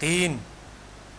3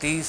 30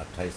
28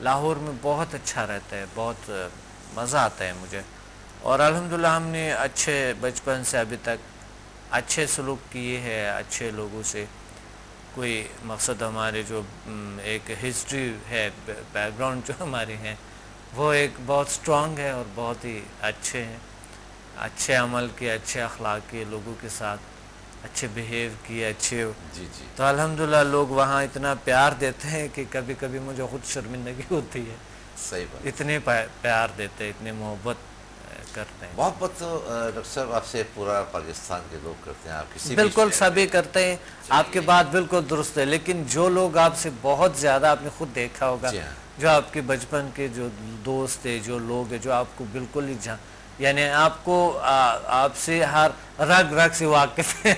لاہور میں بہت اچھا رہتا ہے، بہت مزہ آتا ہے مجھے، اور الحمدللہ ہم نے اچھے بچپن سے ابھی تک اچھے سلوک کیے ہیں اچھے لوگوں سے. کوئی مقصد ہمارے جو ایک ہسٹری ہے، بیک گراؤنڈ جو ہمارے ہیں وہ ایک بہت سٹرونگ ہے اور بہت ہی اچھے ہیں، اچھے عمل کے، اچھے اخلاق کے، لوگوں کے ساتھ اچھے بیہیو کیے، اچھے. جی جی تو الحمدللہ لوگ وہاں اتنا پیار دیتے ہیں کہ کبھی کبھی مجھے خود شرمندگی ہوتی ہے، صحیح بات. اتنے پیار دیتے ہیں، اتنے محبت کرتے ہیں. محبت تو ڈاکٹر صاحب آپ سے پورا پاکستان کے لوگ کرتے ہیں، آپ کسی بھی بالکل شہر سبھی میں. کرتے ہیں، آپ کی بات بالکل درست ہے، لیکن جو لوگ آپ سے بہت زیادہ، آپ نے خود دیکھا ہوگا، جی ہاں. جو آپ کے بچپن کے جو دوست تھے، جو لوگ ہیں جو آپ کو بالکل ہی یعنی آپ کو آپ سے ہر رگ رگ سے واقف ہیں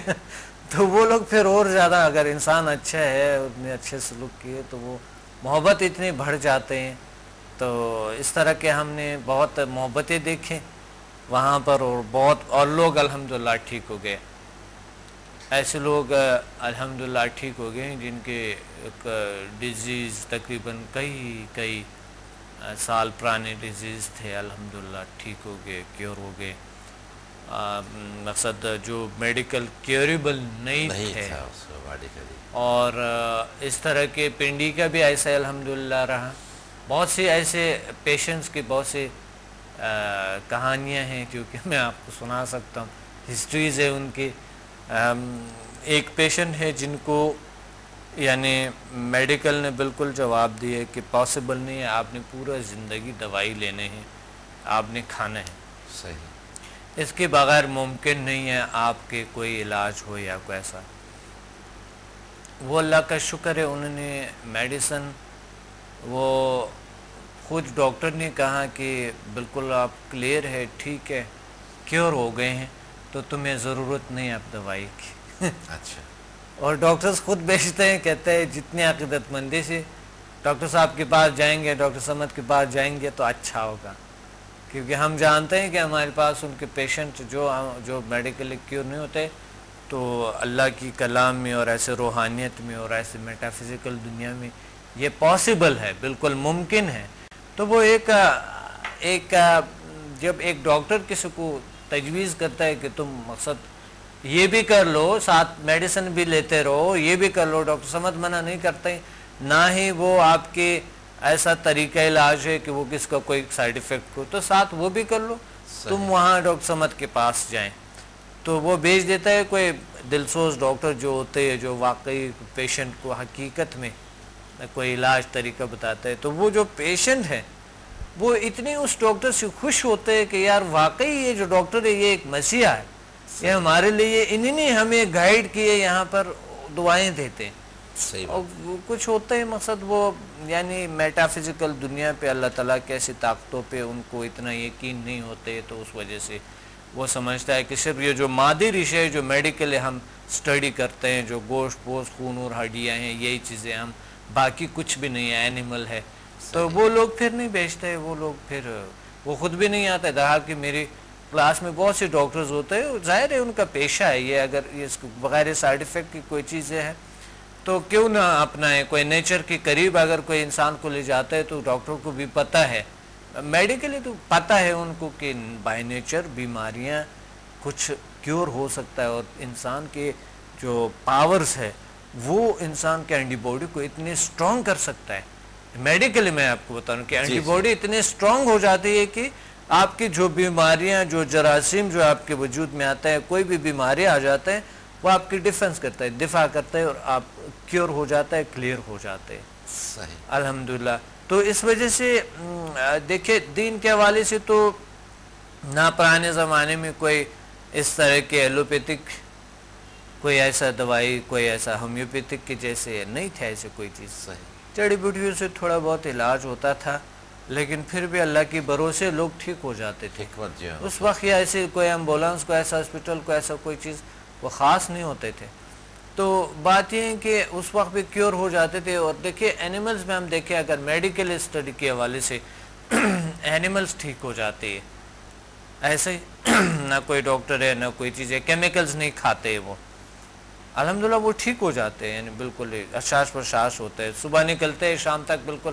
تو وہ لوگ پھر اور زیادہ، اگر انسان اچھا ہے، اتنے اچھے سلوک کیے تو وہ محبت اتنے بڑھ جاتے ہیں. تو اس طرح کے ہم نے بہت محبتیں دیکھیں وہاں پر، اور بہت، اور لوگ الحمدللہ ٹھیک ہو گئے. ایسے لوگ الحمدللہ ٹھیک ہو گئے جن کے ڈیزیز تقریباً کئی سال پرانے ڈیزیز تھے، الحمدللہ ٹھیک ہو گئے، کیور ہو گئے. مقصد جو میڈیکل کیوریبل نہیں تھے، تھا اس کو میڈیکلی. اور اس طرح کے پنڈی کا بھی ایسا الحمدللہ رہا. بہت سے ایسے پیشنٹس کی بہت سی کہانیاں ہیں جو کہ میں آپ کو سنا سکتا ہوں، ہسٹریز ہے ان کی. ایک پیشنٹ ہے جن کو یعنی میڈیکل نے بالکل جواب دیے کہ پاسبل نہیں ہے، آپ نے پورا زندگی دوائی لینے ہیں، آپ نے کھانا ہے، صحیح. اس کے بغیر ممکن نہیں ہے آپ کے کوئی علاج ہو یا کوئی ایسا. وہ اللہ کا شکر ہے، انہوں نے میڈیسن، وہ خود ڈاکٹر نے کہا کہ بالکل آپ کلیئر ہے، ٹھیک ہے، کیور ہو گئے ہیں، تو تمہیں ضرورت نہیں اب دوائی کی. اچھا. اور ڈاکٹرز خود بیچتے ہیں، کہتے ہیں جتنی عقیدت مندی سے ڈاکٹر صاحب کے پاس جائیں گے، ڈاکٹر سمد کے پاس جائیں گے تو اچھا ہوگا، کیونکہ ہم جانتے ہیں کہ ہمارے پاس ان کے پیشنٹ جو میڈیکلی کیور نہیں ہوتے، تو اللہ کی کلام میں اور ایسے روحانیت میں اور ایسے میٹا فزیکل دنیا میں یہ پاسبل ہے، بالکل ممکن ہے. تو وہ ایک جب ایک ڈاکٹر کسی کو تجویز کرتا ہے کہ تم مقصد یہ بھی کر لو، ساتھ میڈیسن بھی لیتے رہو، یہ بھی کر لو، ڈاکٹر سمد منع نہیں کرتے، نہ ہی وہ آپ کے ایسا طریقہ علاج ہے کہ وہ کس کا کوئی سائیڈ ایفیکٹ ہو، تو ساتھ وہ بھی کر لو، تم وہاں ڈاکٹر سمد کے پاس جائیں. تو وہ بھیج دیتا ہے کوئی دلسوز ڈاکٹر جو ہوتے ہیں، جو واقعی پیشنٹ کو حقیقت میں کوئی علاج طریقہ بتاتا ہے. تو وہ جو پیشنٹ ہے وہ اتنے اس ڈاکٹر سے خوش ہوتے ہیں کہ یار واقعی یہ جو ڈاکٹر ہے یہ ایک مسیحا ہے، یہ ہمارے لیے انہی نے ہمیں گائیڈ کیے، یہاں پر دعائیں دیتے ہیں. اور کچھ ہوتا ہے مقصد وہ یعنی میٹا فزیکل دنیا پہ اللہ تعالیٰ کی ایسی طاقتوں پہ ان کو اتنا یقین نہیں ہوتے، تو اس وجہ سے وہ سمجھتا ہے کہ صرف یہ جو مادی ریشے ہے جو میڈیکلی ہم سٹڈی کرتے ہیں، جو گوشت پوست خون اور ہڈیاں ہیں، یہی چیزیں ہم، باقی کچھ بھی نہیں ہے، اینیمل ہے. تو وہ لوگ پھر نہیں بیچتے، وہ لوگ پھر وہ خود بھی نہیں آتے. رہا کہ میری کلاس میں بہت سے ڈاکٹرز ہوتے ہیں، ظاہر ہے ان کا پیشہ ہے یہ، اگر اس بغیر سائیڈ ایفیکٹ کی کوئی چیزیں ہیں تو کیوں نہ اپنائیں. کوئی نیچر کے قریب اگر کوئی انسان کو لے جاتا ہے تو ڈاکٹر کو بھی پتہ ہے، میڈیکلی تو پتہ ہے ان کو کہ بائی نیچر بیماریاں کچھ کیور ہو سکتا ہے، اور انسان کے جو پاورز ہے وہ انسان کے اینٹی باڈی کو اتنے سٹرونگ کر سکتا ہے. میڈیکلی میں آپ کو بتاؤں کہ اینٹی باڈی اتنے سٹرونگ ہو جاتی ہے کہ آپ کی جو بیماریاں، جو جراثیم جو آپ کے وجود میں آتا ہے، کوئی بھی بیماری آ جاتا ہے، وہ آپ کی ڈیفنس کرتا ہے، دفاع کرتا ہے، اور آپ کیور ہو جاتا ہے، کلیئر ہو جاتے ہیں. صحیح. الحمدللہ. تو اس وجہ سے دیکھیں دین کے حوالے سے تو نہ پرانے زمانے میں کوئی اس طرح کے ایلوپیتھک کوئی ایسا دوائی، کوئی ایسا ہومیوپیتھک کے جیسے نہیں تھا ایسے کوئی چیز. صحیح. جڑی بوٹیوں سے تھوڑا بہت علاج ہوتا تھا، لیکن پھر بھی اللہ کے بھروسے لوگ ٹھیک ہو جاتے تھے. اس وقت یہ ایسے کوئی ایمبولینس، کوئی ایسا ہاسپٹل، کوئی ایسا کوئی چیز وہ خاص نہیں ہوتے تھے. تو بات یہ ہے کہ اس وقت بھی کیور ہو جاتے تھے. اور دیکھیں اینیملز میں ہم دیکھیں اگر میڈیکل اسٹڈی کے حوالے سے اینیملز ٹھیک ہو جاتے ہیں، ایسے ہی نہ کوئی ڈاکٹر ہے نہ کوئی چیز ہے، کیمیکلز نہیں کھاتے، وہ الحمدللہ وہ ٹھیک ہو جاتے ہیں، یعنی بالکل احساس پرساس ہوتا ہے، صبح نکلتے ہیں شام تک بالکل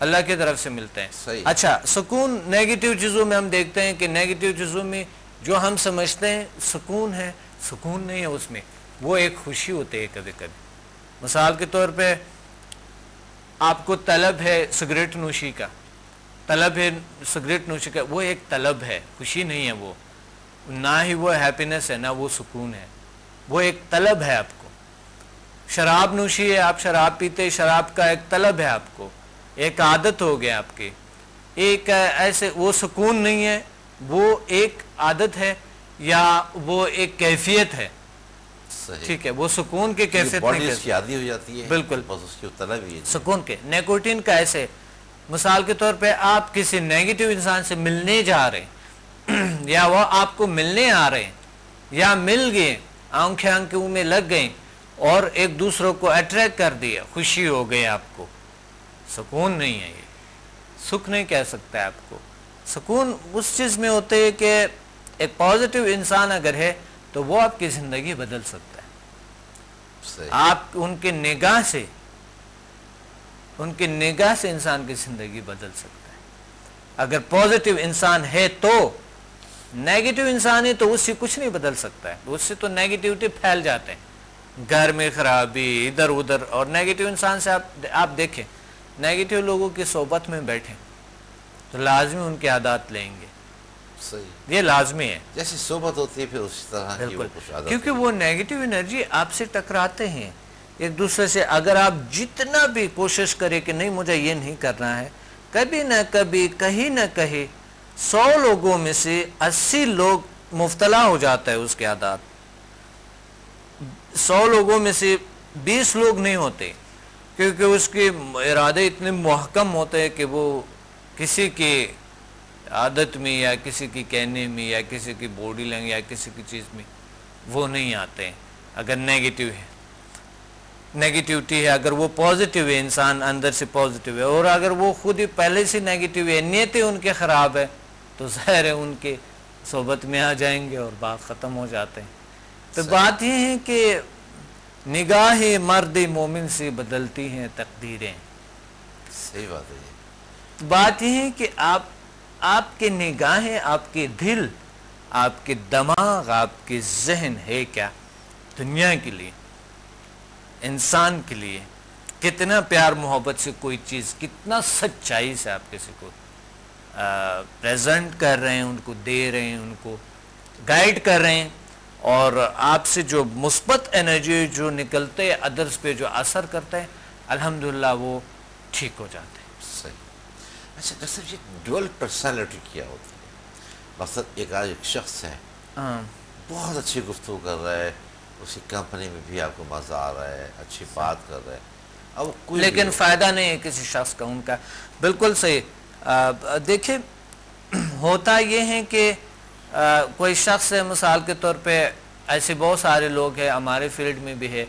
اللہ کی طرف سے ملتے ہیں. صحیح. اچھا سکون نیگیٹو چیزوں میں ہم دیکھتے ہیں کہ نیگیٹو چیزوں میں جو ہم سمجھتے ہیں سکون ہے، سکون نہیں ہے اس میں، وہ ایک خوشی ہوتی ہے کبھی کبھی. مثال کے طور پہ آپ کو طلب ہے سگریٹ نوشی کا، طلب ہے سگریٹ نوشی کا، وہ ایک طلب ہے، خوشی نہیں ہے، وہ نہ ہی وہ ہیپینس ہے نہ وہ سکون ہے، وہ ایک طلب ہے آپ کو. شراب نوشی ہے، آپ شراب پیتے، شراب کا ایک طلب ہے آپ کو، ایک عادت ہو گیا آپ کی، ایک ایسے وہ سکون نہیں ہے، وہ ایک عادت ہے یا وہ ایک کیفیت ہے. صحیح. ٹھیک ہے، وہ سکون کی کیفیت باڈی نہیں اس کی عادی ہو جاتی ہے. بالکل. بس اس کی طلب ہی ہے. سکون کے نیکوٹین کا ایسے مثال کے طور پہ آپ کسی نیگیٹو انسان سے ملنے جا رہے ہیں یا وہ آپ کو ملنے آ رہے ہیں یا مل گئے، آنکھوں میں لگ گئیں اور ایک دوسروں کو اٹریکٹ کر دیا، خوشی ہو گئی آپ کو. سکون نہیں ہے، یہ سکھ نہیں کہہ سکتا ہے آپ کو. سکون اس چیز میں ہوتے ہے کہ ایک پازیٹیو انسان اگر ہے تو وہ آپ کی زندگی بدل سکتا ہے. صحیح. آپ ان کے نگاہ سے انسان کی زندگی بدل سکتا ہے. اگر پازیٹیو انسان ہے تو، نیگیٹو انسان ہے تو اس سے کچھ نہیں بدل سکتا ہے، اس سے تو نیگیٹیوٹی پھیل جاتے ہیں، گھر میں خرابی ادھر ادھر. اور نیگیٹو انسان سے آپ دیکھیں، نیگیٹو لوگوں کی صحبت میں بیٹھیں تو لازمی ان کے عادات لیں گے. صحیح. یہ لازمی ہے. جیسی صحبت ہوتی ہے پھر اسی طرح کی وہ کچھ عادت. کیونکہ وہ نیگیٹو انرجی آپ سے ٹکراتے ہیں ایک دوسرے سے. اگر آپ جتنا بھی کوشش کریں کہ نہیں مجھے یہ نہیں کرنا ہے، کبھی نہ کبھی کہیں نہ کہیں 100 لوگوں میں سے 80 لوگ مبتلا ہو جاتا ہے اس کے عادات. 100 لوگوں میں سے 20 لوگ نہیں ہوتے، کیونکہ اس کے ارادے اتنے محکم ہوتے ہیں کہ وہ کسی کی عادت میں یا کسی کی کہنے میں یا کسی کی باڈی لینگویج یا کسی کی چیز میں وہ نہیں آتے ہیں. اگر نیگیٹو ہے، نیگیٹیوٹی ہے، اگر وہ پازیٹیو ہے، انسان اندر سے پازیٹیو ہے، اور اگر وہ خود ہی پہلے سے نیگیٹیو ہے، نیتیں ان کے خراب ہے، تو ظاہر ہے ان کے صحبت میں آ جائیں گے اور بات ختم ہو جاتے ہیں. تو بات یہ ہے کہ نگاہ مرد مومن سے بدلتی ہیں تقدیریں. صحیح بات ہے. بات یہ ہے کہ آپ کے نگاہیں، آپ کے دل، آپ کے دماغ، آپ کے ذہن ہے کیا دنیا کے لیے، انسان کے لیے. کتنا پیار محبت سے کوئی چیز، کتنا سچائی سے آپ کسی کو پریزنٹ کر رہے ہیں، ان کو دے رہے ہیں، ان کو گائیڈ کر رہے ہیں، اور آپ سے جو مثبت انرجی جو نکلتے ادرس پہ جو اثر کرتا ہے الحمدللہ وہ ٹھیک ہو جاتے ہیں. صحیح. اچھا ڈاکٹر صاحب، یہ ڈوئل پرسنالٹی کیا ہوتی ہے؟ مقصد ایک شخص ہے بہت اچھی گفتگو کر رہا ہے، اسی کمپنی میں بھی آپ کو مزہ آ رہا ہے، اچھی بات کر رہا ہے، اب کوئی لیکن فائدہ نہیں ہے کسی شخص کا ان کا. بالکل صحیح. دیکھیں ہوتا یہ ہے کہ کوئی شخص ہے، مثال کے طور پہ ایسے بہت سارے لوگ ہیں ہمارے فیلڈ میں بھی ہے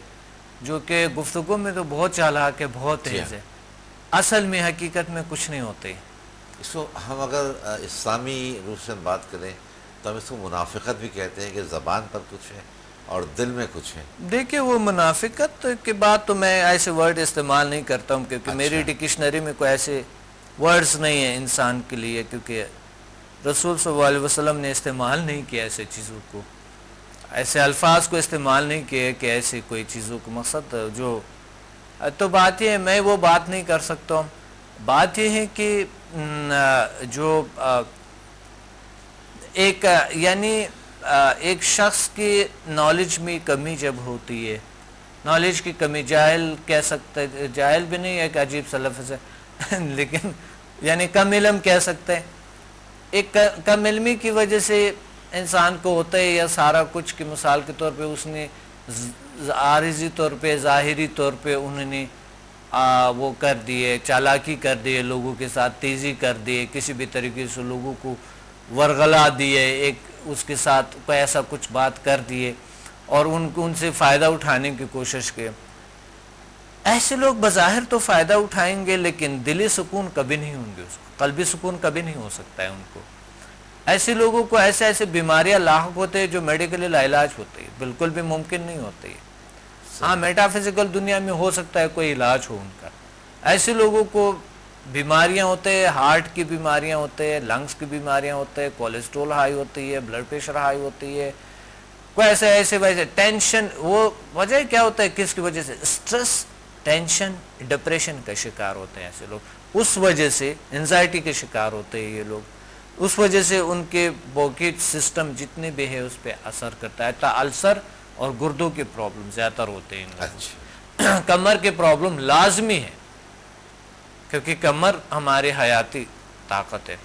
جو کہ گفتگو میں تو بہت چالاک ہے، بہت تیز ہے، اصل میں حقیقت میں کچھ نہیں ہوتے. اس کو ہم اگر اسلامی روح سے بات کریں تو ہم اس کو منافقت بھی کہتے ہیں کہ زبان پر کچھ ہے اور دل میں کچھ ہے. دیکھیں وہ منافقت کے بعد تو میں ایسے ورڈ استعمال نہیں کرتا ہوں، کیونکہ میری ڈکشنری میں کوئی ایسے ورڈز نہیں ہیں انسان کے لیے، کیونکہ رسول صلی اللہ علیہ وسلم نے استعمال نہیں کیا ایسے چیزوں کو، ایسے الفاظ کو استعمال نہیں کیا کہ ایسے کوئی چیزوں کو مقصد جو. تو بات یہ ہے میں وہ بات نہیں کر سکتا ہوں. بات یہ ہے کہ جو ایک شخص کی نالج میں کمی جب ہوتی ہے، نالج کی کمی، جاہل کہہ سکتے، جاہل بھی نہیں ایک عجیب سا لفظ ہے لیکن یعنی کم علم کہہ سکتے ہیں. ایک کم علمی کی وجہ سے انسان کو ہوتا ہے یا سارا کچھ کی مثال کے طور پہ اس نے عارضی طور پہ ظاہری طور پہ انہوں نے وہ کر دیے، چالاکی کر دیے، لوگوں کے ساتھ تیزی کر دیے، کسی بھی طریقے سے لوگوں کو ورغلا دیے، ایک اس کے ساتھ کوئی ایسا کچھ بات کر دیے اور ان سے فائدہ اٹھانے کی کوشش کی. ایسے لوگ بظاہر تو فائدہ اٹھائیں گے لیکن دلی سکون کبھی نہیں ہوں گے، اس کو قلبی سکون کبھی نہیں ہو سکتا ہے ان کو. ایسے لوگوں کو ایسے بیماریاں لاحق ہوتے ہیں جو میڈیکلی لاعلاج ہوتے ہیں، بالکل بھی ممکن نہیں ہوتے. ہاں میٹا فزیکل دنیا میں ہو سکتا ہے کوئی علاج ہو ان کا. ایسے لوگوں کو بیماریاں ہوتے ہیں، ہارٹ کی بیماریاں ہوتے ہیں، لنگس کی بیماریاں ہوتے ہیں، کولیسٹرول ہائی ہوتی ہے، بلڈ پریشر ہائی ہوتی ہے، کوئی ایسے ویسے ٹینشن. وہ وجہ کیا ہوتا ہے، کس کی وجہ سے؟ سٹریس، ٹینشن، ڈپریشن کا شکار ہوتے ہیں ایسے لوگ. اس وجہ سے انزائٹی کے شکار ہوتے ہیں یہ لوگ. اس وجہ سے ان کے باقی سسٹم جتنے بھی ہے اس پہ اثر کرتا ہے. السر اور گردوں کے پرابلم زیادہ تر ہوتے ہیں ان لوگوں اچھا. کو. کمر کے پرابلم لازمی ہے، کیونکہ کمر ہماری حیاتی طاقت ہے.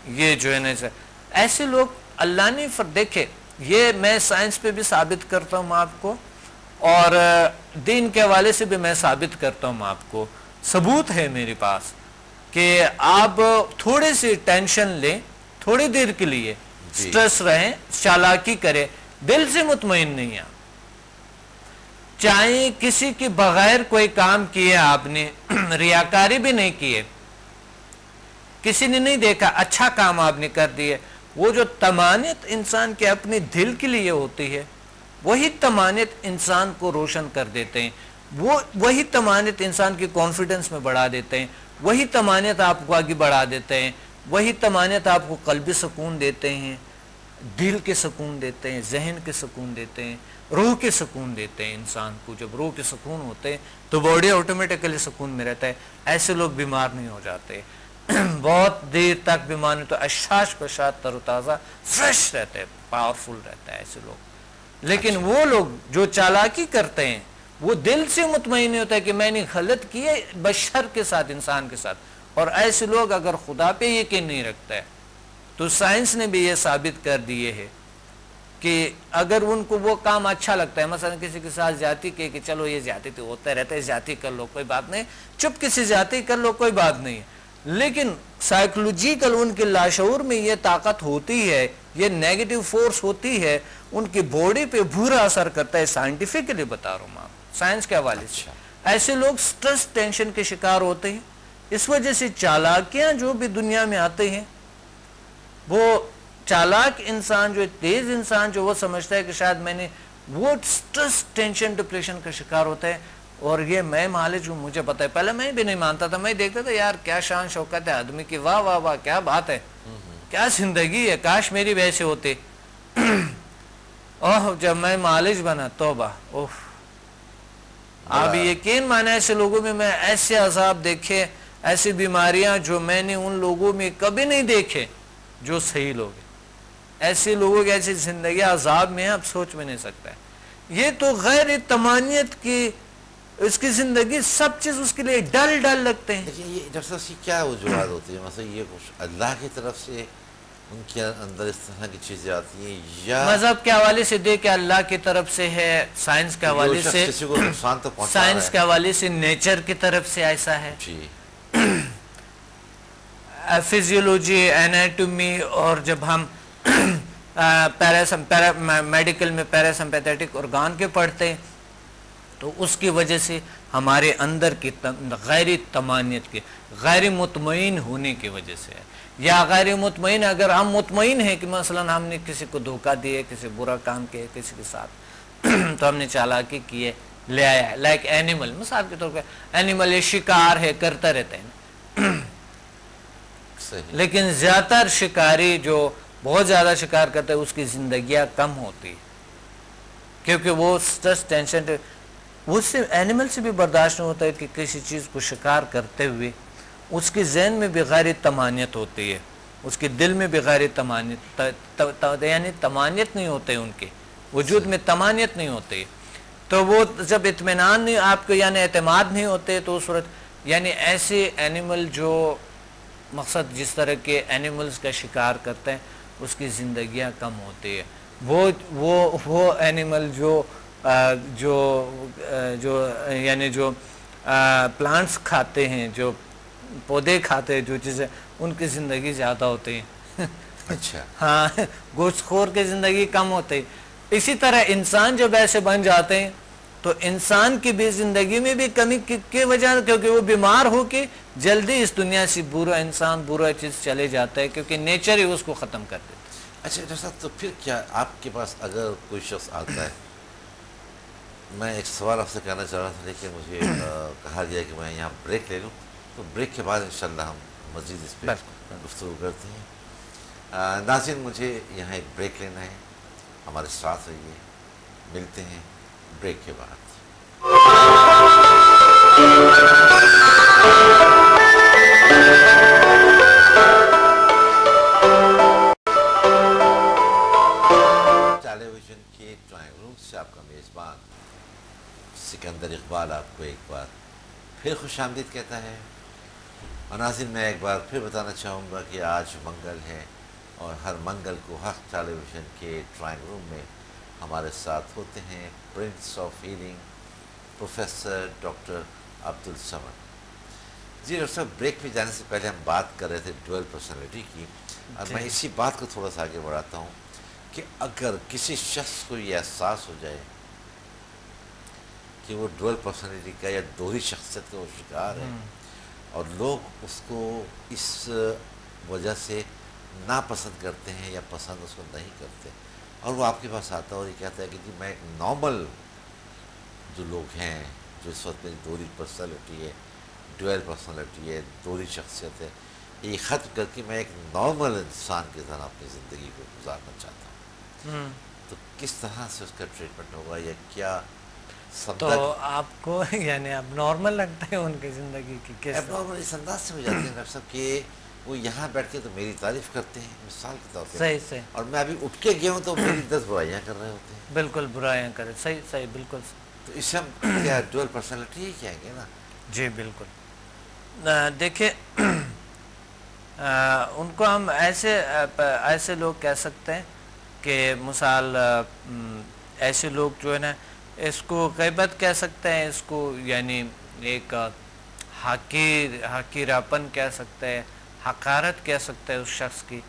یہ جو ہے نا ایسے لوگ اللہ نے دیکھے، یہ میں سائنس پہ بھی ثابت کرتا ہوں آپ کو، اور دین کے حوالے سے بھی میں ثابت کرتا ہوں آپ کو. ثبوت ہے میرے پاس کہ آپ تھوڑی سی ٹینشن لیں تھوڑی دیر کے لیے، سٹریس رہیں، چالاکی کریں، دل سے مطمئن نہیں ہیں. چاہے کسی کے بغیر کوئی کام کیے، آپ نے ریاکاری بھی نہیں کیے، کسی نے نہیں دیکھا، اچھا کام آپ نے کر دیے، وہ جو طمانینت انسان کے اپنے دل کے لیے ہوتی ہے، وہی طمانینت انسان کو روشن کر دیتے ہیں. وہی طمانینت انسان کی کانفیڈنس میں بڑھا دیتے ہیں، وہی طمانینت آپ کو آگے بڑھا دیتے ہیں، وہی طمانینت آپ کو قلبی سکون دیتے ہیں، دل کے سکون دیتے ہیں، ذہن کے سکون دیتے ہیں، روح کے سکون دیتے ہیں. انسان کو جب روح کے سکون ہوتے ہیں تو باڈی آٹومیٹکلی سکون میں رہتا ہے. ایسے لوگ بیمار نہیں ہو جاتے. بہت دیر تک بیمار نہیں تو اشاش پشاش تر و تازہ فریش رہتے ہیں، پاورفل رہتا ہے ایسے لوگ. لیکن وہ لوگ جو چالاکی کرتے ہیں، وہ دل سے مطمئن نہیں ہوتا ہے کہ میں نے غلط کیے بشر کے ساتھ، انسان کے ساتھ. اور ایسے لوگ اگر خدا پہ یقین نہیں رکھتا ہے تو سائنس نے بھی یہ ثابت کر دیے ہے کہ اگر ان کو وہ کام اچھا لگتا ہے، مثلا کسی کے ساتھ زیادتی کہ چلو یہ زیادتی تو ہوتا رہتا ہے، زیادتی کر لو کوئی بات نہیں، چپ کسی زیادتی کر لو کوئی بات نہیں. لیکن سائیکولوجیکل ان کے لاشعور میں یہ طاقت ہوتی ہے، یہ نیگیٹو فورس ہوتی ہے، ان کی باڈی پہ برا اثر کرتا ہے. سائنٹیفکلی بتا رہا ہوں میں، سائنس کے حوالے سے. ایسے لوگ سٹریس ٹینشن کے شکار ہوتے ہیں. اس وجہ سے چالاکیاں جو بھی دنیا میں آتے ہیں، وہ چالاک انسان جو تیز انسان جو وہ سمجھتا ہے کہ شاید میں نے، وہ سٹریس ٹینشن ڈپریشن کا شکار ہوتا ہے. اور یہ میں مالج ہوں، مجھے پتا ہے. پہلے میں بھی نہیں مانتا تھا، میں دیکھتا تھا یار کیا شان شوکت ہے آدمی کی، واہ واہ واہ کیا بات ہے، کیا زندگی ہے، کاش میری ویسے ہوتے. اوہ جب میں مالج بنا توبہ، اوہ آپ یقین مانا ایسے لوگوں میں ایسے عذاب دیکھے، ایسی بیماریاں جو میں نے ان لوگوں میں کبھی نہیں دیکھے جو صحیح لوگ ہیں. ایسے لوگوں کی ایسی زندگی عذاب میں ہے، اب سوچ میں نہیں سکتا ہے. یہ تو غیر طمانینت کی، اس کی زندگی سب چیز اس کے لیے ڈل لگتے ہیں. لیکن یہ ڈاکٹر صاحب کیا وجوہات ہوتی ہیں؟ مثلا یہ کچھ اللہ کی طرف سے ان کے اندر اس طرح کی چیزیں آتی ہیں، یا مذہب کے حوالے سے دیکھ اللہ کی طرف سے ہے، سائنس کے حوالے سے، کسی کو نقصان تو پہنچا رہا ہے، سائنس کے حوالے سے نیچر کی طرف سے ایسا ہے. جی فزیولوجی، اینیٹومی، اور جب ہم میڈیکل میں پیراسمپیتھیٹک ارگان کے پڑھتے ہیں تو اس کی وجہ سے ہمارے اندر کی غیر طمانینت کی، غیر مطمئن ہونے کی وجہ سے ہے. یا غیر مطمئن، اگر ہم مطمئن ہیں کہ مثلا ہم نے کسی کو دھوکہ دیے، کسی برا کام کیا کسی کے ساتھ تو ہم نے چالاکی کی ہے، لے آیا ہے. لائک اینیمل، مثال کے طور پہ اینیمل یہ شکار ہے، کرتا رہتا ہے. لیکن زیادہ تر شکاری جو بہت زیادہ شکار کرتا ہے اس کی زندگیاں کم ہوتی، کیونکہ وہ سٹریس ٹینشن وہ سے اینیمل سے بھی برداشت نہیں ہوتا ہے کہ کسی چیز کو شکار کرتے ہوئے اس کے ذہن میں بھی غیر طمانینت ہوتی ہے، اس کے دل میں بھی غیر طمانینت، یعنی طمانینت نہیں ہوتے، ان کے وجود میں طمانینت نہیں ہوتی. تو وہ جب اطمینان نہیں آپ کو، یعنی اعتماد نہیں ہوتے، تو اس صورت یعنی ایسے اینیمل جو مقصد جس طرح کے اینیملز کا شکار کرتے ہیں اس کی زندگیاں کم ہوتی ہے. وہ اینیمل جو یعنی جو پلانٹس کھاتے ہیں، جو پودے کھاتے ہیں، جو چیزیں، ان کی زندگی زیادہ ہوتی ہے. اچھا ہاں، گوشت خور کی زندگی کم ہوتی ہے. اسی طرح انسان جب ایسے بن جاتے ہیں تو انسان کی بھی زندگی میں بھی کمی کی وجہ، کیونکہ وہ بیمار ہو کے جلدی اس دنیا سے برا انسان، برا چیز چلے جاتا ہے، کیونکہ نیچر ہی اس کو ختم کر دیتا ہے. اچھا ڈاکٹر صاحب، تو پھر کیا آپ کے پاس اگر کوئی شخص آتا ہے، میں ایک سوال آپ سے کہنا چاہ رہا تھا لیکن مجھے کہا گیا کہ میں یہاں بریک لے لوں، تو بریک کے بعد انشاءاللہ ہم مزید اس پہ بالکل گفتگو کرتے ہیں. ناظرین مجھے یہاں ایک بریک لینا ہے, ہمارے ساتھ رہیے, ملتے ہیں بریک کے بعد. ٹیلی ویژن کے ڈرائنگ روم سے آپ کا میزبان سکندر اقبال آپ کو ایک بار پھر خوش آمدید کہتا ہے. اور ناظرین میں ایک بار پھر بتانا چاہوں گا کہ آج منگل ہے, اور ہر منگل کو حق ٹیلی ویژن کے ڈرائنگ روم میں ہمارے ساتھ ہوتے ہیں prince of healing professor doctor Abdul Samad. جی ڈاکٹر صاحب, بریک پہ جانے سے پہلے ہم بات کر رہے تھے ڈوئل پرسنالٹی کی, اور میں اسی بات کو تھوڑا سا آگے بڑھاتا ہوں کہ اگر کسی شخص کو یہ احساس ہو جائے کہ وہ ڈوئل پرسنالٹی کا یا دوہری شخصیت کا وہ شکار ہے, اور لوگ اس کو اس وجہ سے ناپسند کرتے ہیں یا پسند اس کو نہیں کرتے, اور وہ آپ کے پاس آتا ہے اور یہ کہتا ہے کہ جی میں ایک نارمل جو لوگ ہیں جو اس وقت میری دوہری پرسنالٹی ہے, ڈوئل پرسنالٹی ہے, دوہری شخصیت ہے, یہ ختم کر کے میں ایک نارمل انسان کی طرح اپنی زندگی کو گزارنا چاہتا ہوں, تو کس طرح سے اس کا ٹریٹمنٹ ہوگا یا کیا تو آپ کو یعنی اب نارمل لگتا ہے ان کی زندگی کی کس اب نارمل اس انداز سے ہو جاتے ہیں ڈاکٹر صاحب کہ وہ یہاں بیٹھ کے تو میری تعریف کرتے ہیں مثال کے طور پہ, صحیح صحیح, اور میں ابھی اٹھ کے گیا ہوں تو میری 10 برائیاں کر رہے ہوتے ہیں. بالکل برائیاں کرے, صحیح صحیح, بالکل تو اس سے ہم کیا ڈوئل پرسنالٹی ہی کہیں گے نا. جی بالکل. دیکھیں ان کو ہم ایسے لوگ کہہ سکتے ہیں کہ مثال ایسے لوگ جو ہے نا اس کو غیبت کہہ سکتے ہیں, اس کو یعنی ایک حقیراپن کہہ سکتے ہیں, حقارت کہہ سکتے ہیں اس شخص کی.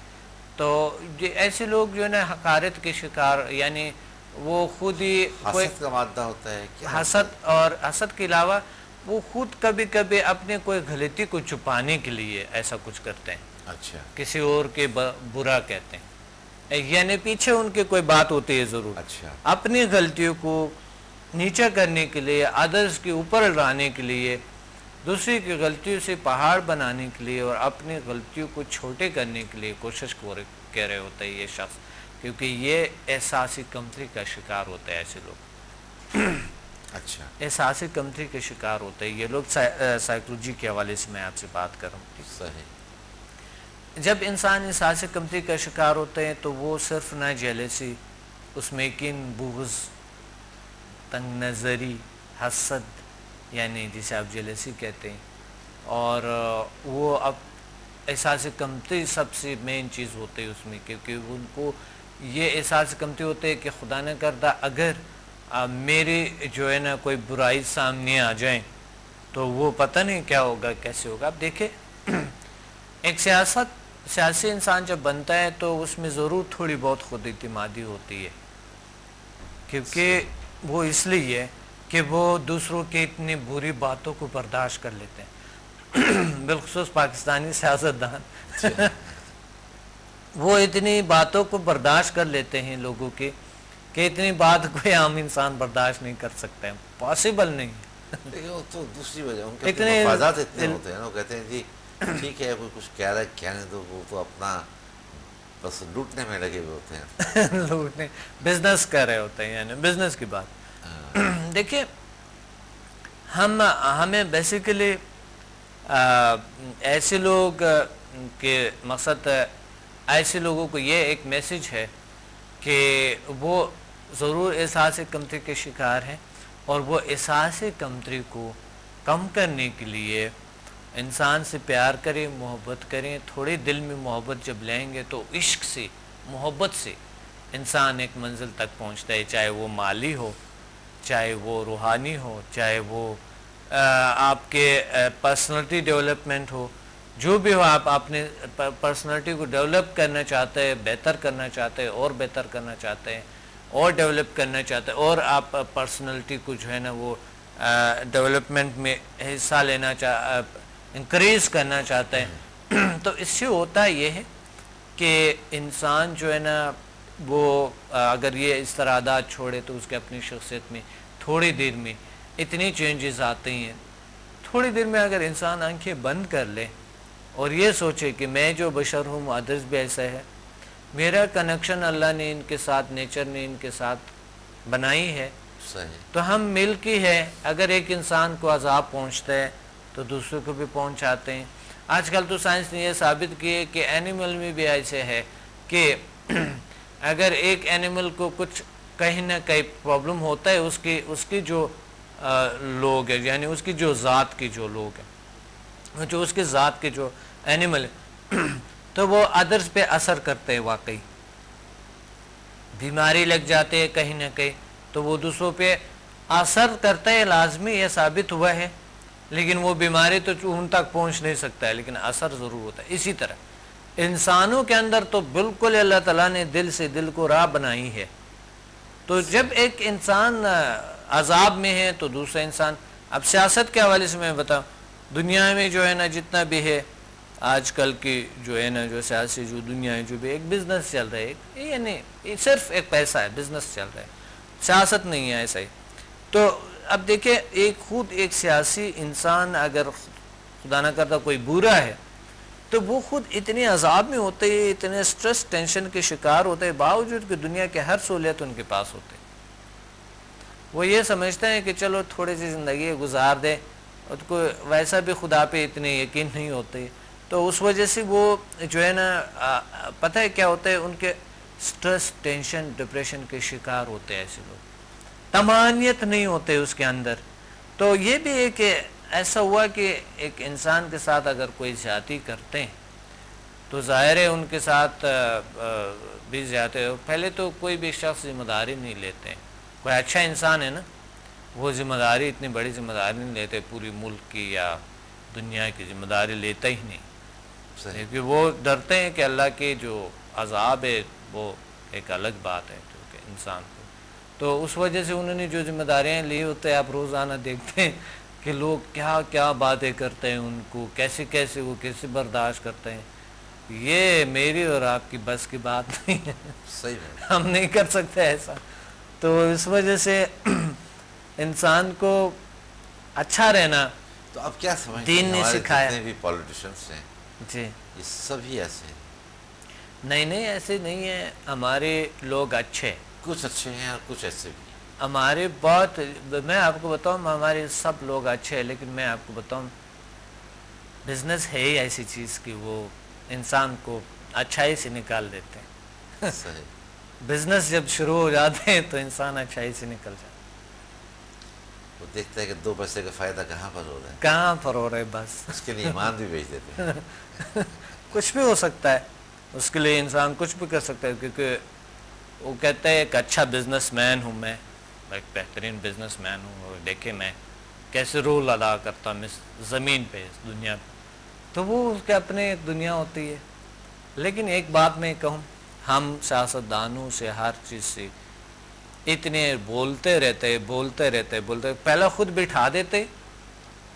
تو ایسے لوگ جو ہے نا حقارت کے شکار, یعنی وہ خود ہی حسد کا مادہ ہوتا ہے کیا, حسد, اور حسد کے علاوہ وہ خود کبھی کبھی اپنے کوئی غلطی کو چھپانے کے لیے ایسا کچھ کرتے ہیں, اچھا کسی اور کے برا کہتے ہیں, یعنی پیچھے ان کی کوئی بات ہوتی ہے ضرور, اچھا اپنی غلطیوں کو نیچا کرنے کے لیے, ادرس کے اوپر لانے کے لیے, دوسری کی غلطیوں سے پہاڑ بنانے کے لیے اور اپنی غلطیوں کو چھوٹے کرنے کے لیے کوشش کر رہے ہوتے ہیں یہ شخص, کیونکہ یہ احساسی کمتری کا شکار ہوتا ہے. ایسے لوگ اچھا احساسی کمتری کے شکار ہوتے ہیں یہ لوگ. سائیکولوجی کے حوالے سے میں آپ سے بات کر رہا ہوں. صحیح. جب انسان احساسی کمتری کا شکار ہوتے ہیں تو وہ صرف نہ جیلسی, اس میں کن, بغض, تنگ نظری, حسد, یعنی جسے آپ جیلسی کہتے ہیں, اور وہ اب احساس کمتری سب سے مین چیز ہوتی ہے اس میں, کیونکہ ان کو یہ احساس کمتری ہوتے ہے کہ خدا نہ کردہ اگر میری جو ہے نا کوئی برائی سامنے آ جائیں تو وہ پتہ نہیں کیا ہوگا, کیسے ہوگا. آپ دیکھیں ایک سیاسی انسان جب بنتا ہے تو اس میں ضرور تھوڑی بہت خود اعتمادی ہوتی ہے, کیونکہ وہ اس لیے کہ وہ دوسروں کی اتنی بری باتوں کو برداشت کر لیتے ہیں, بالخصوص پاکستانی سیاستدان وہ اتنی باتوں کو برداشت کر لیتے ہیں لوگوں کی کہ اتنی بات کوئی عام انسان برداشت نہیں کر سکتا ہے, پاسبل نہیں. تو دوسری وجہ ان کے مفادات اتنے ہوتے ہیں نا, وہ کہتے ہیں جی ٹھیک ہے کوئی کچھ کہہ رہا ہے کہنے دو, وہ تو اپنا بس لوٹنے میں لگے ہوئے ہوتے ہیں. لوٹنے, بزنس کر رہے ہوتے ہیں, یعنی بزنس کی بات. دیکھیے ہمیں بیسیکلی ایسے لوگ کے مقصد, ایسے لوگوں کو یہ ایک میسج ہے کہ وہ ضرور احساس کمتری کے شکار ہیں, اور وہ احساس کمتری کو کم کرنے کے لیے انسان سے پیار کریں, محبت کریں. تھوڑے دل میں محبت جب لیں گے تو عشق سے, محبت سے انسان ایک منزل تک پہنچتا ہے, چاہے وہ مالی ہو, چاہے وہ روحانی ہو, چاہے وہ آپ کے پرسنالٹی ڈیولپمنٹ ہو, جو بھی ہو. آپ اپنے پرسنالٹی کو ڈیولپ کرنا چاہتے ہیں, بہتر کرنا چاہتے ہیں, اور بہتر کرنا چاہتے ہیں, اور ڈیولپ کرنا چاہتے ہیں, اور آپ پرسنالٹی کو جو ہے نا وہ ڈیولپمنٹ میں حصہ لینا انکریز کرنا چاہتے ہیں, تو اس سے ہوتا یہ ہے کہ انسان جو ہے نا وہ اگر یہ اس طرح عادات چھوڑے تو اس کے اپنی شخصیت میں تھوڑی دیر میں اتنی چینجز آتے ہیں, تھوڑی دیر میں اگر انسان آنکھیں بند کر لے اور یہ سوچے کہ میں جو بشر ہوں ادرس بھی ایسا ہے، میرا کنیکشن اللہ نے ان کے ساتھ، نیچر نے ان کے ساتھ بنائی ہے، صحیح، تو ہم مل کے ہے، اگر ایک انسان کو عذاب پہنچتا ہے تو دوسروں کو بھی پہنچاتے ہیں۔ آج کل تو سائنس نے یہ ثابت کی ہے کہ اینیمل میں بھی ایسے ہے کہ اگر ایک اینیمل کو کچھ کہیں نہ کہیں پرابلم ہوتا ہے، اس کی جو لوگ ہیں، یعنی اس کی جو ذات کی جو لوگ ہیں، جو اس کی ذات کے جو اینیمل ہے تو وہ ادرس پہ اثر کرتے ہیں، واقعی بیماری لگ جاتے ہیں کہیں نہ کہیں تو وہ دوسروں پہ اثر کرتا ہے، لازمی یہ ثابت ہوا ہے، لیکن وہ بیماری تو ان تک پہنچ نہیں سکتا ہے لیکن اثر ضرور ہوتا ہے۔ اسی طرح انسانوں کے اندر تو بالکل اللہ تعالیٰ نے دل سے دل کو راہ بنائی ہے، تو جب ایک انسان عذاب میں ہے تو دوسرا انسان، اب سیاست کے حوالے سے میں بتاؤں، دنیا میں جو ہے نا جتنا بھی ہے آج کل کی جو ہے نا جو سیاسی جو دنیا ہے، جو بھی ایک بزنس چل رہا ہے، یعنی صرف ایک پیسہ ہے، بزنس چل رہا ہے، سیاست نہیں ہے ایسا ہی۔ تو اب دیکھیں ایک سیاسی انسان اگر خدا نہ کرتا کوئی برا ہے تو وہ خود اتنے عذاب میں ہوتے ہیں، اتنے سٹریس ٹینشن کے شکار ہوتے ہیں، باوجود کہ دنیا کے ہر سہولیت ان کے پاس ہوتے ہیں، وہ یہ سمجھتے ہیں کہ چلو تھوڑی سی زندگی گزار دیں، اور کوئی ویسا بھی خدا پہ اتنے یقین نہیں ہوتے، تو اس وجہ سے وہ جو ہے نا پتہ ہے کیا ہوتا ہے، ان کے سٹریس ٹینشن ڈپریشن کے شکار ہوتے ہیں ایسے لوگ، طمانیت نہیں ہوتے اس کے اندر۔ تو یہ بھی ایک ایسا ہوا کہ ایک انسان کے ساتھ اگر کوئی زیادتی کرتے ہیں تو ظاہر ہے ان کے ساتھ بھی زیادتی، پہلے تو کوئی بھی شخص ذمہ داری نہیں لیتے ہیں، کوئی اچھا انسان ہے نا وہ ذمہ داری، اتنی بڑی ذمہ داری نہیں لیتے، پوری ملک کی یا دنیا کی ذمہ داری لیتا ہی نہیں، کیونکہ وہ ڈرتے ہیں کہ اللہ کے جو عذاب ہے وہ ایک الگ بات ہے جو کہ انسان کو، تو اس وجہ سے انہوں نے جو ذمہ داریاں لی ہوتے ہیں، آپ روزانہ دیکھتے ہیں کہ لوگ کیا کیا باتیں کرتے ہیں، ان کو کیسے وہ کیسے برداشت کرتے ہیں، یہ میری اور آپ کی بس کی بات نہیں ہے، صحیح ہے، ہم نہیں کر سکتے ایسا۔ تو اس وجہ سے انسان کو اچھا رہنا تو اب کیا سمجھتے دین ہیں نے ہمارے سکھایا۔ جتنے بھی پولیٹیشنس ہیں جی یہ سبھی ایسے ہیں؟ نہیں ایسے نہیں ہے، ہمارے لوگ اچھے، کچھ اچھے ہیں اور کچھ ایسے بھی ہیں۔ ہمارے بہت، میں آپ کو بتاؤں ہمارے سب لوگ اچھے ہیں، لیکن میں آپ کو بتاؤں بزنس ہے ہی ایسی چیز کہ وہ انسان کو اچھائی سے نکال دیتے ہیں صحیح، بزنس جب شروع ہو جاتے ہیں تو انسان اچھائی سے نکل جاتا ہے، وہ دیکھتا ہے کہ 2 پیسے کا فائدہ کہاں پر ہو رہا ہے، کہاں پر ہو رہا ہے، بس اس کے لیے ایمان بھی بیچ دیتے ہیں۔ کچھ بھی ہو سکتا ہے اس کے لیے، انسان کچھ بھی کر سکتا ہے، کیونکہ وہ کہتا ہے ایک اچھا بزنس مین ہوں میں، ایک بہترین بزنس مین ہوں، اور دیکھیں میں کیسے رول ادا کرتا ہوں اس زمین پہ، اس دنیا پہ، تو وہ اس کے اپنے ایک دنیا ہوتی ہے۔ لیکن ایک بات میں کہوں، ہم سیاستدانوں سے ہر چیز سے اتنے بولتے رہتے پہلا خود بٹھا دیتے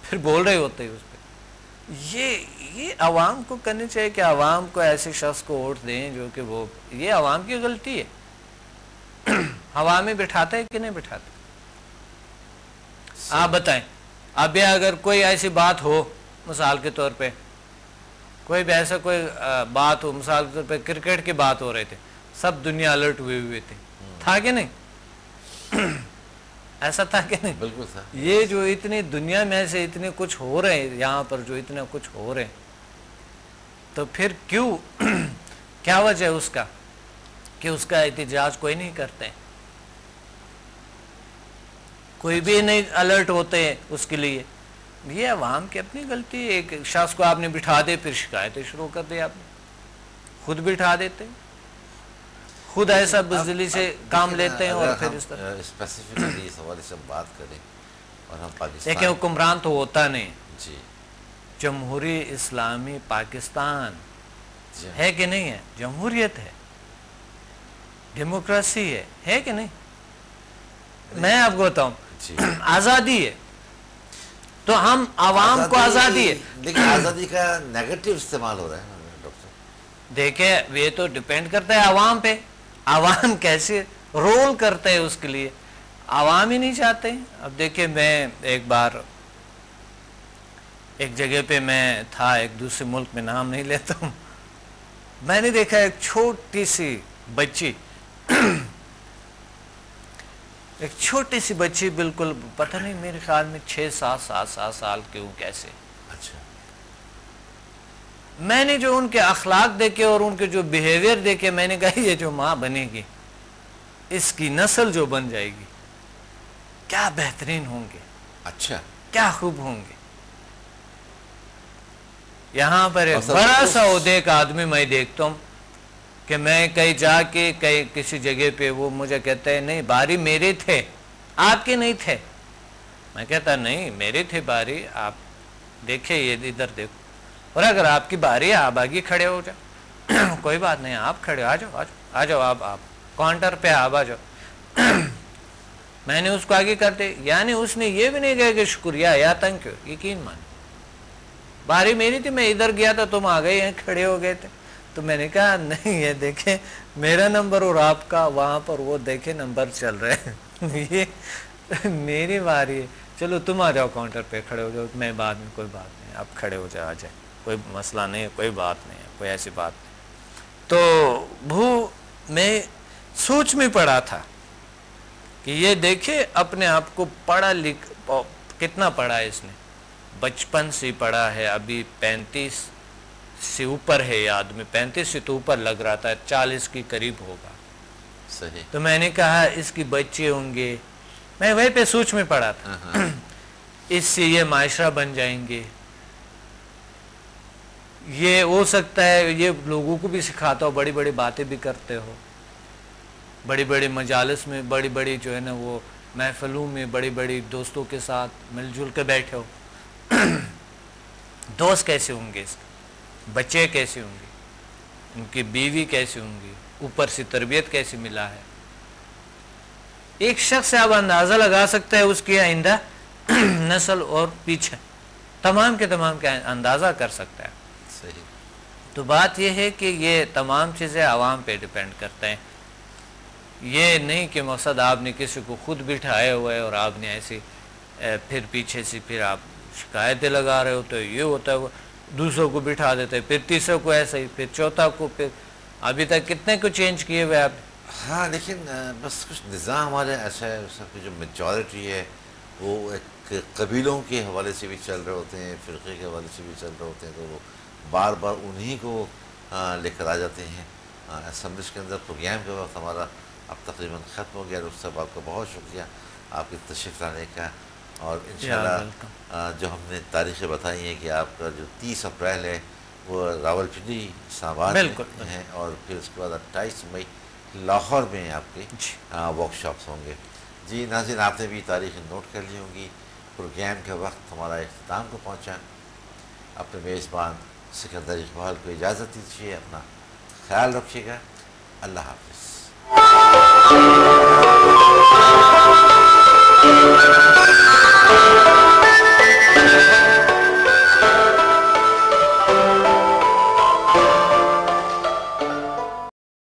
پھر بول رہے ہوتے اس پہ، یہ عوام کو کرنی چاہیے کہ عوام کو ایسے شخص کو ووٹ دیں جو کہ وہ، یہ عوام کی غلطی ہے، ہوا میں بٹھاتے کہ نہیں بٹھاتے؟ آپ بتائیں، اب اگر کوئی ایسی بات ہو، مثال کے طور پہ کوئی بھی ایسا کوئی بات ہو، مثال کے طور پہ کرکٹ کی بات ہو رہے تھے، سب دنیا الرٹ ہوئے تھے، تھا کہ نہیں؟ ایسا تھا کہ نہیں؟ بالکل تھا۔ یہ جو اتنی دنیا میں سے اتنے کچھ ہو رہے ہیں، یہاں پر جو اتنا کچھ ہو رہے ہیں، تو پھر کیوں کیا وجہ ہے اس کا کہ اس کا احتجاج کوئی نہیں کرتے، کوئی بھی نہیں الرٹ ہوتے ہیں اس کے لیے؟ یہ عوام کی اپنی غلطی ہے، ایک شخص کو آپ نے بٹھا دے پھر شکایتیں شروع کر دے، آپ نے خود بٹھا دیتے، خود ایسا بزدلی سے کام لیتے ہیں، اور پھر اس طرح اسپیسیفکلی اس حوالے سے بات کریں اور ہم پاکستان، دیکھیں حکمران تو ہوتا نہیں، جی جمہوری اسلامی پاکستان جی ہے کہ نہیں ہے؟ جمہوریت ہے، ڈیموکریسی ہے کہ نہیں؟ میں آپ کو بتاؤں، جی آزادی ہے، تو ہم عوام کو آزادی ہے، لیکن آزادی کا نیگیٹو استعمال ہو رہا ہے ڈاکٹر صاحب۔ دیکھیں یہ تو ڈیپینڈ کرتا ہے عوام پہ، عوام کیسے رول کرتے ہیں اس کے لیے، عوام ہی نہیں چاہتے۔ اب دیکھیں میں ایک بار ایک جگہ پہ میں تھا، ایک دوسرے ملک میں، نام نہیں لیتا ہوں، میں نے دیکھا ایک چھوٹی سی بچی ایک چھوٹی سی بچی، بالکل پتہ نہیں، میرے خیال میں 6-7 سال کی ہوں کیسے. اچھا. میں نے جو ان کے اخلاق دیکھے اور ان کے جو بیہیویئر دیکھے، میں نے کہا یہ جو ماں بنے گی، اس کی نسل جو بن جائے گی، کیا بہترین ہوں گے، اچھا. کیا خوب ہوں گے. یہاں پر ایک بڑا سا عہدے کا آدمی میں دیکھتا ہوں کہ میں کہیں جا کے کسی جگہ پہ وہ مجھے کہتا ہے نہیں باری میرے تھے، آپ کے نہیں تھے. میں کہتا نہیں میرے تھے باری، آپ دیکھیں یہ ادھر دیکھو، اور اگر آپ کی باری ہے آپ آگے کھڑے ہو جاؤ کوئی بات نہیں، آپ کھڑے آ جاؤ آ جاؤ آپ کاؤنٹر پہ آپ آ جاؤ. میں نے اس کو آگے کرتے، یعنی اس نے یہ بھی نہیں کہا کہ شکریہ یا تھینک یو، یقین مان باری میری تھی، میں ادھر گیا تھا تم آ گئے ہیں کھڑے ہو گئے تھے. تو میں نے کہا نہیں یہ دیکھیں میرا نمبر اور آپ کا وہاں پر وہ دیکھیں نمبر چل رہے ہیں یہ میری باری ہے، چلو تم آ جاؤ کاؤنٹر پہ کھڑے ہو جاؤ، میں بعد میں کوئی بات نہیں، آپ کھڑے ہو جاؤ، آ جائے، کوئی مسئلہ نہیں ہے، کوئی بات نہیں ہے، کوئی ایسی بات نہیں. تو میں سوچ میں پڑا تھا کہ یہ دیکھے اپنے آپ کو پڑھا کتنا پڑھا ہے اس نے، بچپن سے پڑھا ہے، ابھی 35 سے اوپر ہے یہ آدمی، 35 سے تو اوپر لگ رہا تھا، 40 کے قریب ہوگا. صحیح. تو میں نے کہا اس کی بچے ہوں گے، میں وہیں پہ سوچ میں پڑا تھا اس سے یہ معاشرہ بن جائیں گے، یہ ہو سکتا ہے یہ لوگوں کو بھی سکھاتا ہو، بڑی بڑی باتیں بھی کرتے ہو، بڑی بڑی مجالس میں، بڑی بڑی جو ہے نا وہ محفلوں میں بڑی بڑی دوستوں کے ساتھ مل جل کے بیٹھے ہو. دوست کیسے ہوں گے اس کے، بچے کیسے ہوں گے، ان کی بیوی کیسے ہوں گی، اوپر سے تربیت کیسے ملا ہے. ایک شخص سے آپ اندازہ لگا سکتے ہیں اس کی آئندہ نسل اور پیچھے تمام کے تمام کا اندازہ کر سکتا ہے. صحیح. تو بات یہ ہے کہ یہ تمام چیزیں عوام پہ ڈیپینڈ کرتے ہیں. یہ نہیں کہ مقصد آپ نے کسی کو خود بٹھائے ہوئے ہے اور آپ نے ایسی پھر پیچھے سے پھر آپ شکایتیں لگا رہے ہوتے، یہ ہوتا ہے، دوسروں کو بٹھا دیتے، پھر تیسروں کو ایسا ہی، پھر چوتھا کو، پھر ابھی تک کتنے کو چینج کیے ہوئے آپ. ہاں لیکن بس کچھ نظام ہمارے ایسا ہے، اس کی جو میجورٹی ہے وہ ایک قبیلوں کے حوالے سے بھی چل رہے ہوتے ہیں، فرقے کے حوالے سے بھی چل رہے ہوتے ہیں، تو وہ بار بار انہی کو لے کر آ جاتے ہیں. اسمبلیز کے اندر پروگرام کے وقت ہمارا اب تقریباً ختم ہو گیا. اس سے آپ کا بہت شکریہ آپ کی تشریف لانے کا، اور انشاءاللہ جو ہم نے تاریخیں بتائی ہیں کہ آپ کا جو 30 اپریل ہے وہ راولپنڈی اسلام آباد میں ہے، اور پھر اس کے بعد 28 مئی لاہور میں آپ کے ورک شاپس ہوں گے. جی ناظرین، آپ نے بھی تاریخ نوٹ کر لی ہوں گی. پروگرام کے وقت ہمارا اختتام کو پہنچا. اپنے میزبان سکندر اقبال کو اجازت دیجیے، اپنا خیال رکھیے گا. اللہ حافظ.